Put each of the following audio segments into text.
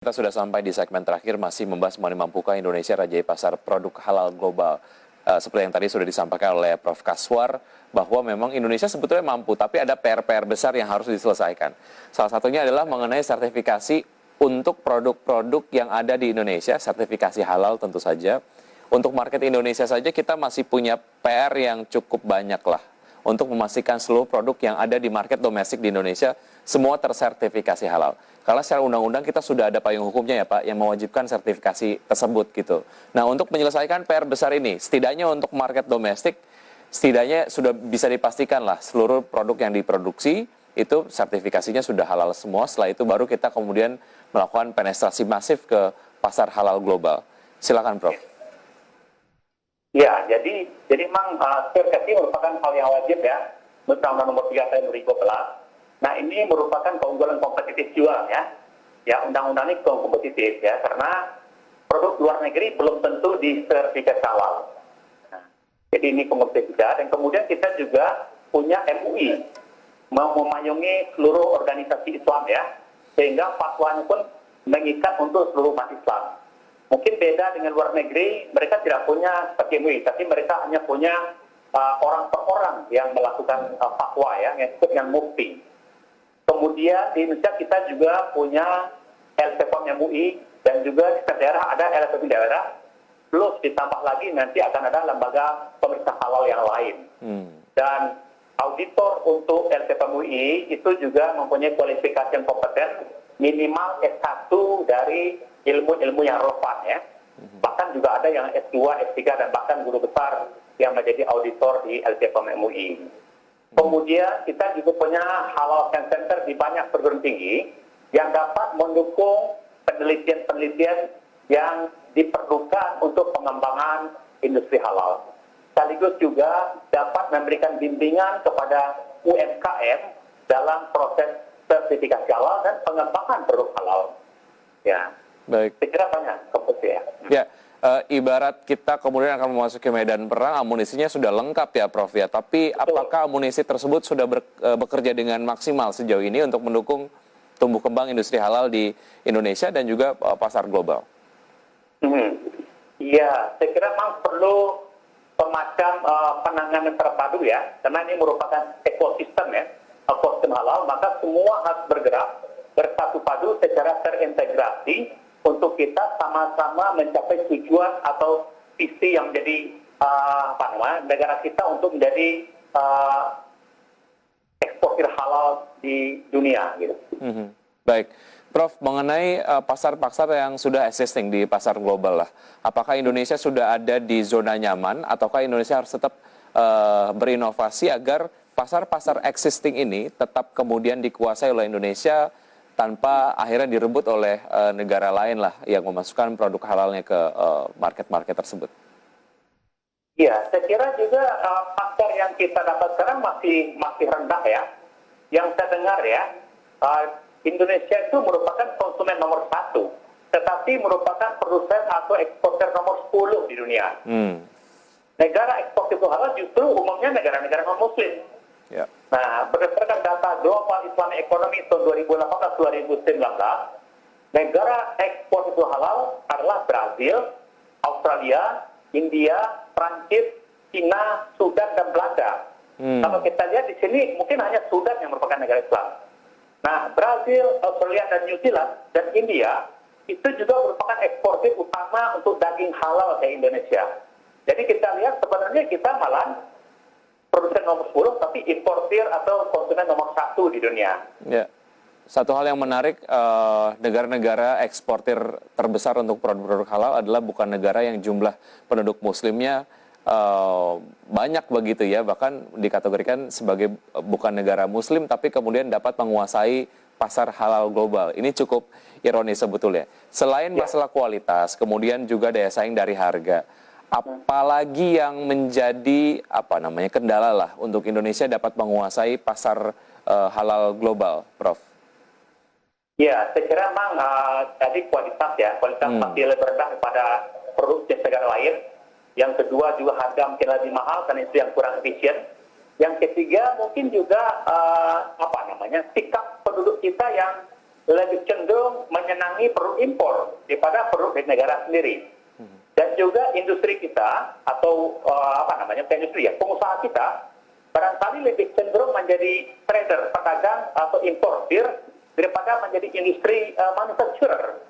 Kita sudah sampai di segmen terakhir masih membahas mengenai mampukah Indonesia rajai pasar produk halal global. Seperti yang tadi sudah disampaikan oleh Prof. Kaswar, bahwa memang Indonesia sebetulnya mampu, tapi ada PR-PR besar yang harus diselesaikan. Salah satunya adalah mengenai sertifikasi untuk produk-produk yang ada di Indonesia, sertifikasi halal tentu saja. Untuk market Indonesia saja kita masih punya PR yang cukup banyak lah, untuk memastikan seluruh produk yang ada di market domestik di Indonesia semua tersertifikasi halal. Karena secara undang-undang kita sudah ada payung hukumnya ya Pak, yang mewajibkan sertifikasi tersebut gitu. Nah, untuk menyelesaikan PR besar ini, setidaknya untuk market domestik, setidaknya sudah bisa dipastikan lah seluruh produk yang diproduksi itu sertifikasinya sudah halal semua. Setelah itu baru kita kemudian melakukan penetrasi masif ke pasar halal global. Silakan Prof. Ya, jadi memang sertifikasi merupakan hal yang wajib ya, Undang-Undang Nomor 3 Tahun 2011. Nah, ini merupakan keunggulan kompetitif juga ya. Ya, undang-undang ini kompetitif ya, karena produk luar negeri belum tentu disertifikasi halal. Nah, jadi ini kompetitif juga. Dan kemudian kita juga punya MUI, memayungi seluruh organisasi Islam ya, sehingga fatwanya pun mengikat untuk seluruh umat Islam. Mungkin beda dengan luar negeri, mereka tidak punya seperti MUI, tapi mereka hanya punya orang per orang yang melakukan fatwa ya, yang disebut dengan mufti. Kemudian di Indonesia kita juga punya LPPOM MUI dan juga di daerah ada LPPOM daerah. Plus ditambah lagi nanti akan ada lembaga pemerintah halal yang lain. Dan auditor untuk LPPOM MUI itu juga mempunyai kualifikasi yang kompeten, minimal S1 dari ilmu-ilmu yang relevan ya. Bahkan juga ada yang S2, S3 dan bahkan guru besar yang menjadi auditor di LPPOM MUI. Kemudian kita juga punya halal center di banyak perguruan tinggi yang dapat mendukung penelitian-penelitian yang diperlukan untuk pengembangan industri halal. Sekaligus juga dapat memberikan bimbingan kepada UMKM dalam proses sertifikasi halal dan pengembangan produk halal. Ya, Baik. saya kira banyak kemudian. Ya, ibarat kita kemudian akan memasuki medan perang, amunisinya sudah lengkap ya Prof ya. Tapi apakah amunisi tersebut sudah bekerja dengan maksimal sejauh ini untuk mendukung tumbuh kembang industri halal di Indonesia dan juga pasar global? Iya, saya kira memang perlu semacam penanganan terpadu ya, karena ini merupakan ekosistem ya, ekosistem halal, maka semua harus bergerak bersatu padu secara terintegrasi untuk kita sama-sama mencapai tujuan atau visi yang menjadi negara kita untuk menjadi eksportir halal di dunia gitu. Baik, Prof, mengenai pasar-pasar yang sudah existing di pasar global lah, apakah Indonesia sudah ada di zona nyaman ataukah Indonesia harus tetap berinovasi agar pasar-pasar existing ini tetap kemudian dikuasai oleh Indonesia tanpa akhirnya direbut oleh negara lain lah yang memasukkan produk halalnya ke market-market tersebut? Iya, saya kira juga pasar yang kita dapat sekarang masih rendah ya. Yang saya dengar ya, Indonesia itu merupakan konsumen nomor 1, tetapi merupakan produsen atau eksportir nomor 10 di dunia. Negara eksportir halal justru umumnya negara-negara non-muslim. Ya. Nah, berdasarkan data Global Islamic Economy tahun 2018-2019, negara ekspor itu halal adalah Brazil, Australia, India, Prancis, China, Sudan, dan Belanda. Kalau kita lihat di sini, mungkin hanya Sudan yang merupakan negara Islam. Nah, Brazil, Australia, dan New Zealand, dan India, itu juga merupakan eksportir utama untuk daging halal ke Indonesia. Jadi kita lihat sebenarnya kita malah produsen nomor 10, tapi importir atau konsumen nomor 1 di dunia. Ya. Satu hal yang menarik, negara-negara eksportir terbesar untuk produk-produk halal adalah bukan negara yang jumlah penduduk muslimnya banyak begitu ya, bahkan dikategorikan sebagai bukan negara muslim, tapi kemudian dapat menguasai pasar halal global. Ini cukup ironis sebetulnya. Selain masalah kualitas, kemudian juga daya saing dari harga. Apalagi yang menjadi kendala lah untuk Indonesia dapat menguasai pasar halal global, Prof? Ya, saya kira memang tadi kualitas masih lebih rendah daripada produk di negara lain. Yang kedua juga harga mungkin lebih mahal karena itu yang kurang efisien. Yang ketiga mungkin juga sikap penduduk kita yang lebih cenderung menyenangi produk impor daripada produk dari negara sendiri. Dan juga industri kita atau industri ya, pengusaha kita barangkali lebih cenderung menjadi trader, pedagang atau importir daripada menjadi industri manufacturer.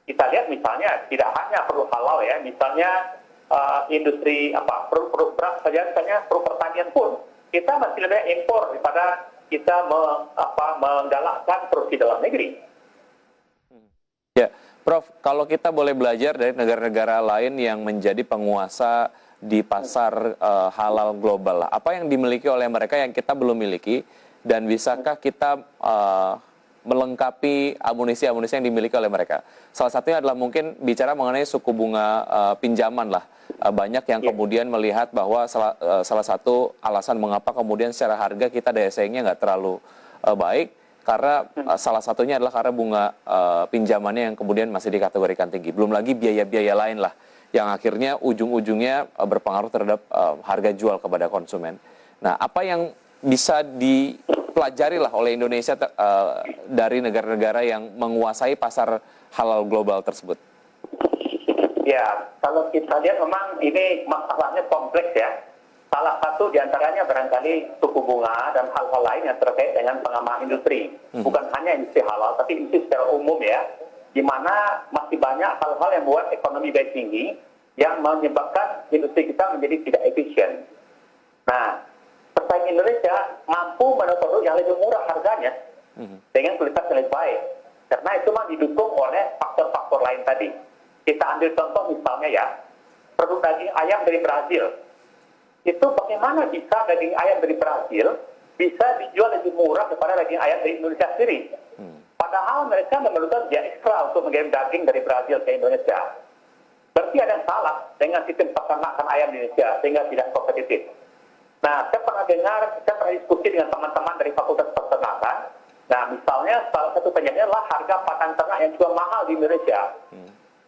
Kita lihat misalnya tidak hanya produk halal ya, misalnya industri produk beras saja, misalnya produk pertanian pun kita masih lebih impor daripada kita menggalakkan produksi dalam negeri. Ya, Prof, kalau kita boleh belajar dari negara-negara lain yang menjadi penguasa di pasar halal global, apa yang dimiliki oleh mereka yang kita belum miliki, dan bisakah kita melengkapi amunisi-amunisi yang dimiliki oleh mereka? Salah satunya adalah mungkin bicara mengenai suku bunga pinjaman lah. Banyak yang kemudian melihat bahwa salah satu alasan mengapa kemudian secara harga kita daya saingnya nggak terlalu baik, karena salah satunya adalah karena bunga pinjamannya yang kemudian masih dikategorikan tinggi. Belum lagi biaya-biaya lain lah yang akhirnya ujung-ujungnya berpengaruh terhadap harga jual kepada konsumen. Nah, apa yang bisa dipelajari lah oleh Indonesia dari negara-negara yang menguasai pasar halal global tersebut? Ya, kalau kita lihat memang ini masalahnya kompleks ya. Salah satu diantaranya barangkali suku bunga dan hal-hal lain yang terkait dengan pengembangan industri. Bukan hanya industri halal, tapi industri secara umum ya. Di mana masih banyak hal-hal yang membuat ekonomi biaya tinggi yang menyebabkan industri kita menjadi tidak efisien. Nah, pesaing Indonesia mampu menemukan produk yang lebih murah harganya dengan kualitas yang lebih baik. Karena itu memang didukung oleh faktor-faktor lain tadi. Kita ambil contoh misalnya ya, produk daging ayam dari Brazil. Itu bagaimana bisa daging ayam dari Brazil bisa dijual lebih murah daripada daging ayam dari Indonesia sendiri. Padahal mereka memerlukan biaya ekstra untuk mengirim daging dari Brazil ke Indonesia. Berarti ada yang salah dengan sistem peternakan ayam di Indonesia sehingga tidak kompetitif. Nah, saya pernah diskusi dengan teman-teman dari Fakultas Peternakan. Nah, misalnya salah satu penyebabnya adalah harga pakan ternak yang juga mahal di Indonesia.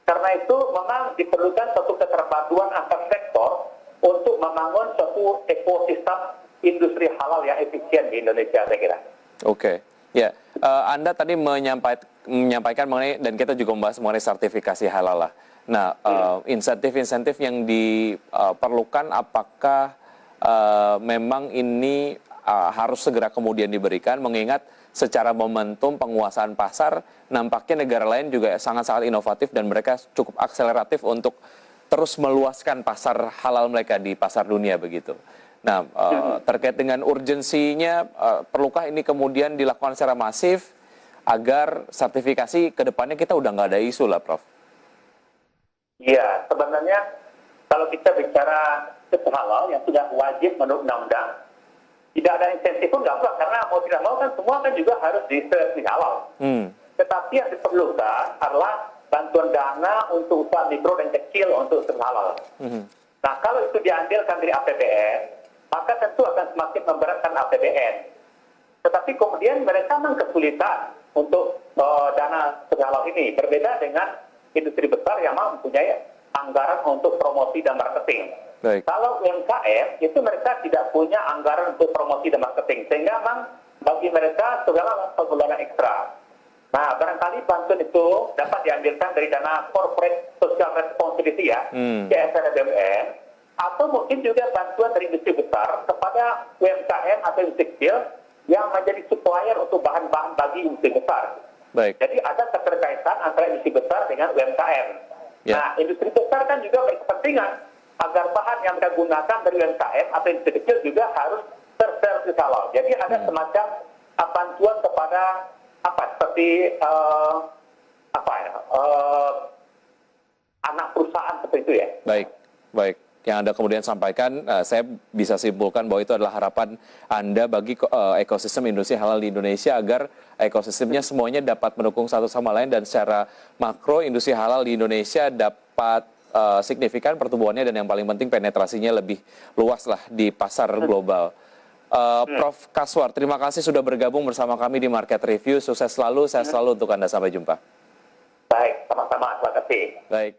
Karena itu memang diperlukan suatu keterpaduan antar sektor untuk membangun suatu ekosistem industri halal yang efisien di Indonesia, saya kira. Oke, ya. Anda tadi menyampaikan mengenai, dan kita juga membahas mengenai sertifikasi halal lah. Nah, insentif-insentif yang diperlukan, apakah memang ini harus segera kemudian diberikan, mengingat secara momentum penguasaan pasar, nampaknya negara lain juga sangat-sangat inovatif dan mereka cukup akseleratif untuk terus meluaskan pasar halal mereka di pasar dunia begitu. Nah, terkait dengan urgensinya, perlukah ini kemudian dilakukan secara masif agar sertifikasi ke depannya kita udah nggak ada isu lah, Prof? Iya, sebenarnya kalau kita bicara halal yang sudah wajib menurut undang-undang, tidak ada insentif pun nggak perlu, karena mau tidak mau kan semua kan juga harus disertifikasi halal. Tetapi yang diperlukan adalah bantuan dana untuk usaha mikro dan kecil untuk usaha halal. Nah, kalau itu diambilkan dari APBN, maka tentu akan semakin memberatkan APBN. Tetapi kemudian mereka memang kesulitan untuk dana usaha halal ini. Berbeda dengan industri besar yang mempunyai anggaran untuk promosi dan marketing. Baik. Kalau UMKM itu mereka tidak punya anggaran untuk promosi dan marketing, sehingga memang bagi mereka segala pengeluaran ekstra. Nah, barangkali bantuan itu dapat diambilkan dari dana corporate social responsibility ya, CSR BUMN, atau mungkin juga bantuan dari industri besar kepada UMKM atau industri kecil yang menjadi supplier untuk bahan-bahan bagi industri besar. Baik. Jadi ada keterkaitan antara industri besar dengan UMKM. Nah, industri besar kan juga berkepentingan agar bahan yang mereka gunakan dari UMKM atau industri kecil juga harus tersertifikasi halal. Jadi ada semacam bantuan kepada seperti anak perusahaan seperti itu ya. Baik, baik. Yang Anda kemudian sampaikan, saya bisa simpulkan bahwa itu adalah harapan Anda bagi ekosistem industri halal di Indonesia agar ekosistemnya semuanya dapat mendukung satu sama lain dan secara makro industri halal di Indonesia dapat signifikan pertumbuhannya dan yang paling penting penetrasinya lebih luas lah di pasar global. Prof. Kaswar, terima kasih sudah bergabung bersama kami di Market Review. Sukses selalu, sehat selalu untuk Anda. Sampai jumpa. Baik, sama-sama. Terima kasih. Baik.